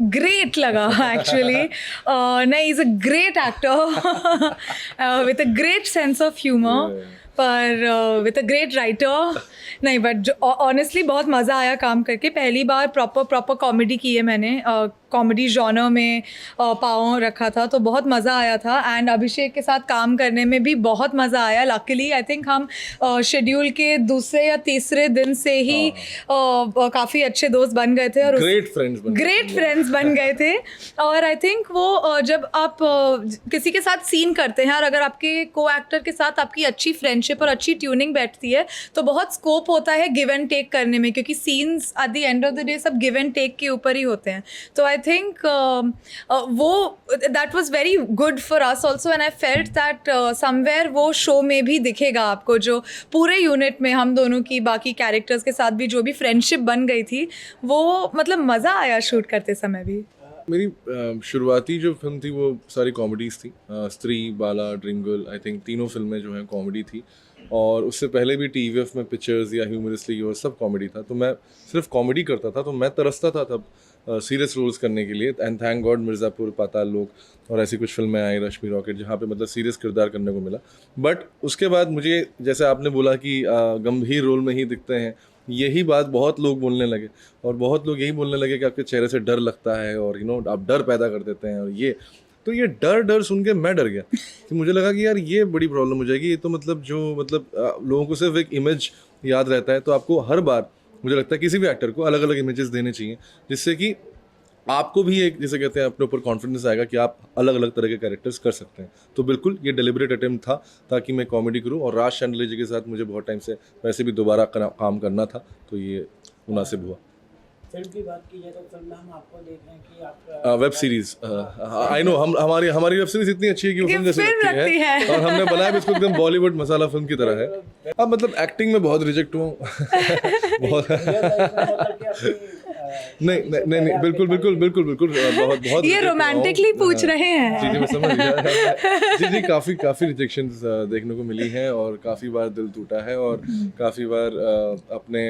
Great लगा actually. नहीं, is a great actor with a great sense of humour, पर with a great writer. नहीं, but honestly बहुत मज़ा आया काम करके. पहली बार प्रॉपर कॉमेडी की है मैंने. कॉमेडी जॉनर में पाँव रखा था, तो बहुत मज़ा आया था. एंड अभिषेक के साथ काम करने में भी बहुत मज़ा आया. लकीली आई थिंक हम शेड्यूल के दूसरे या तीसरे दिन से ही काफ़ी अच्छे दोस्त बन गए थे और ग्रेट फ्रेंड्स बन गए थे. और आई थिंक वो जब आप किसी के साथ सीन करते हैं और अगर आपके को एक्टर के साथ आपकी अच्छी फ्रेंडशिप और अच्छी ट्यूनिंग बैठती है तो बहुत स्कोप होता है गिव एंड टेक करने में, क्योंकि scenes at the end of the day सब गिव एंड टेक के ऊपर ही होते हैं. तो आई थिंक वो that was very good for us also. And I felt that somewhere वो शो में भी दिखेगा आपको, जो पूरे यूनिट में हम दोनों की बाकी कैरेक्टर्स के साथ भी जो भी फ्रेंडशिप बन गई थी, वो मतलब मज़ा आया शूट करते समय भी. मेरी शुरुआती जो फिल्म थी वो सारी कॉमेडीज़ थी. स्त्री, बाला, ड्रीम गर्ल, आई थिंक तीनों फिल्में जो हैं कॉमेडी थी. और उससे पहले भी TVF में पिक्चर्स या ह्यूमरसली और सब कॉमेडी था. तो मैं सिर्फ कॉमेडी करता था, तो मैं तरसता था तब सीरियस रोल्स करने के लिए. एंड थैंक गॉड मिर्ज़ापुर, पाताल लोक और ऐसी कुछ फिल्में आई, रश्मि रॉकेट, जहाँ पे मतलब सीरियस किरदार करने को मिला. बट उसके बाद मुझे, जैसे आपने बोला कि गंभीर रोल में ही दिखते हैं, यही बात बहुत लोग बोलने लगे. और बहुत लोग यही बोलने लगे कि आपके चेहरे से डर लगता है और आप डर पैदा कर देते हैं. और ये डर सुन के मैं डर गया. तो मुझे लगा कि यार ये बड़ी प्रॉब्लम हो जाएगी. ये तो मतलब लोगों को सिर्फ एक इमेज याद रहता है. तो आपको हर बार, मुझे लगता है किसी भी एक्टर को अलग अलग इमेजेस देने चाहिए, जिससे कि आपको भी एक, जैसे कहते हैं, अपने ऊपर कॉन्फिडेंस आएगा कि आप अलग अलग तरह के कैरेक्टर्स कर सकते हैं. तो बिल्कुल ये डेलिब्रेट अटेम्प्ट था ताकि मैं कॉमेडी करूं. और राज शांडिल्य जी के साथ मुझे बहुत टाइम से वैसे भी दोबारा काम करना था, तो ये मुनासिब हुआ. फिल्म की बात की जाए तो फिल्म में हम आपको देख रहे हैं कि आप वेब सीरीज, आई नो, हमारी वेब सीरीज इतनी अच्छी है कि वो फिल्म जैसी लगती है. और हमने बनाया भी इसको एकदम बॉलीवुड मसाला फिल्म की तरह है. अब मतलब एक्टिंग में बहुत रिजेक्ट हुआ हूँ. नहीं, बिल्कुल बहुत ये रोमांटिकली पूछ रहे हैं. जी मैं समझ गया. जी काफ़ी रिजेक्शंस देखने को मिली हैं और काफ़ी बार दिल टूटा है. और काफ़ी बार अपने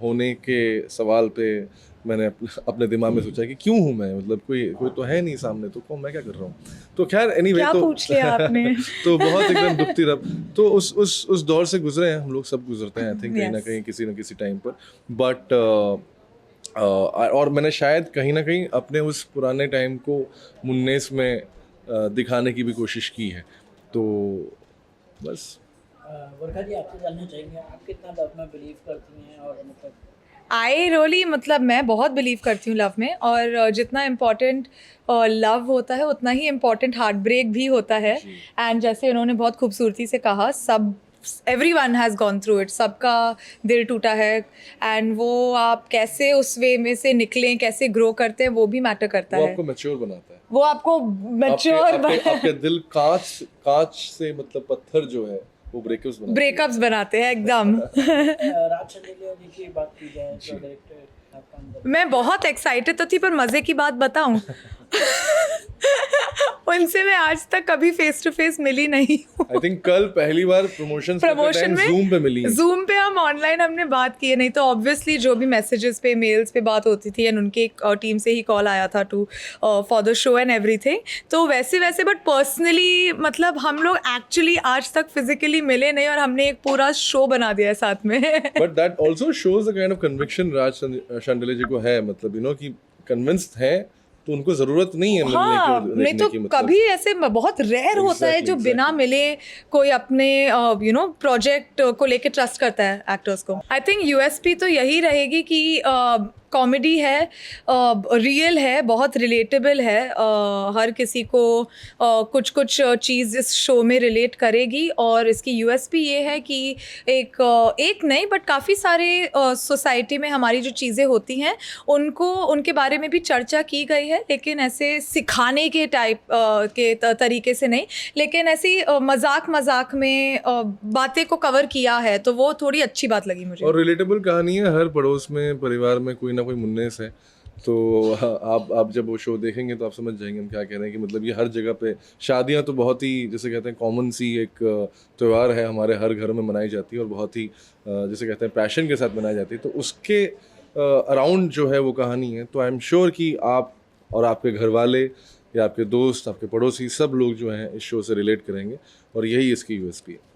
होने के सवाल पे मैंने अपने दिमाग में सोचा कि क्यों हूँ मैं, मतलब कोई तो है नहीं सामने, तो मैं क्या कर रहा हूँ. तो खैर एनीवे, क्या तो पूछ लिया आपने. तो बहुत एकदम दुखती रब. तो उस दौर से गुजरे हैं हम लोग, सब गुजरते हैं आई थिंक, कहीं ना कहीं किसी न किसी टाइम पर. बट और मैंने शायद कहीं ना कहीं अपने उस पुराने टाइम को मुन्नेस में दिखाने की भी कोशिश की है. तो बस. वर्षा जी, आपसे जानना चाहेंगे आप कितना लव में बिलीव करती हैं. और मतलब आई रियली, मतलब मैं बहुत बिलीव करती हूँ लव में. और जितना इम्पोर्टेंट लव होता है उतना ही इम्पोर्टेंट हार्ट ब्रेक भी होता है. एंड जैसे उन्होंने बहुत खूबसूरती से कहा, everyone has gone through it, सबका दिल टूटा है. एंड वो आप कैसे उस वे में से निकलें, कैसे ग्रो करते हैं, वो भी मैटर करता है. वो आपको मैच्योर बनाता है. वो आपको मैच्योर आपके दिल कांच से, मतलब पत्थर जो है वो ब्रेकअप्स बनाते हैं एकदम. राज शांडिल्य जी की बात की जाए तो डायरेक्टर आपका अंदर, मैं बहुत एक्साइटेड तो थी, पर मज़े की बात बताऊं, उनसे मैं आज तक कभी फेस टू फेस मिली नहीं हूँ. आई थिंक कल पहली बार प्रमोशन में Zoom पे मिली. Zoom पे हम ऑनलाइन हमने बात की है. नहीं तो ऑब्वियसली जो भी मैसेजेस पे, मेल्स पे बात होती थी. एंड उनके टीम से ही कॉल आया था for the show and everything. तो वैसे बट पर्सनली मतलब हम लोग एक्चुअली आज तक फिजिकली मिले नहीं, और हमने एक पूरा शो बना दिया है साथ में. But that also shows the kind of conviction Raj Shandilya ji को है. मतलब कि कन्विंस्ड है, तो उनको जरूरत नहीं है मिलने नहीं तो मतलब. कभी ऐसे बहुत रेयर होता है जो बिना मिले कोई अपने प्रोजेक्ट को लेके ट्रस्ट करता है एक्टर्स को. आई थिंक USP तो यही रहेगी कि कॉमेडी है, रियल है, बहुत रिलेटेबल है. हर किसी को कुछ चीज़ इस शो में रिलेट करेगी. और इसकी USP ये है कि एक नहीं बट काफ़ी सारे सोसाइटी में हमारी जो चीज़ें होती हैं उनके बारे में भी चर्चा की गई है, लेकिन ऐसे सिखाने के टाइप के तरीके से नहीं, लेकिन ऐसी मजाक में बातें को कवर किया है. तो वो थोड़ी अच्छी बात लगी मुझे. और रिलेटेबल कहानी है. हर पड़ोस में, परिवार में कोई ना कोई मुन्नेस है. तो आप जब वो शो देखेंगे तो आप समझ जाएंगे हम क्या कह रहे हैं. कि मतलब ये हर जगह पे शादियां तो बहुत ही, जैसे कहते हैं, कॉमन सी एक त्यौहार है, हमारे हर घर में मनाई जाती है और बहुत ही जैसे कहते हैं पैशन के साथ मनाई जाती है. तो उसके अराउंड जो है वो कहानी है. तो आई एम श्योर कि आप और आपके घर वाले या आपके दोस्त, आपके पड़ोसी, सब लोग जो हैं इस शो से रिलेट करेंगे और यही इसकी यूएसपी है।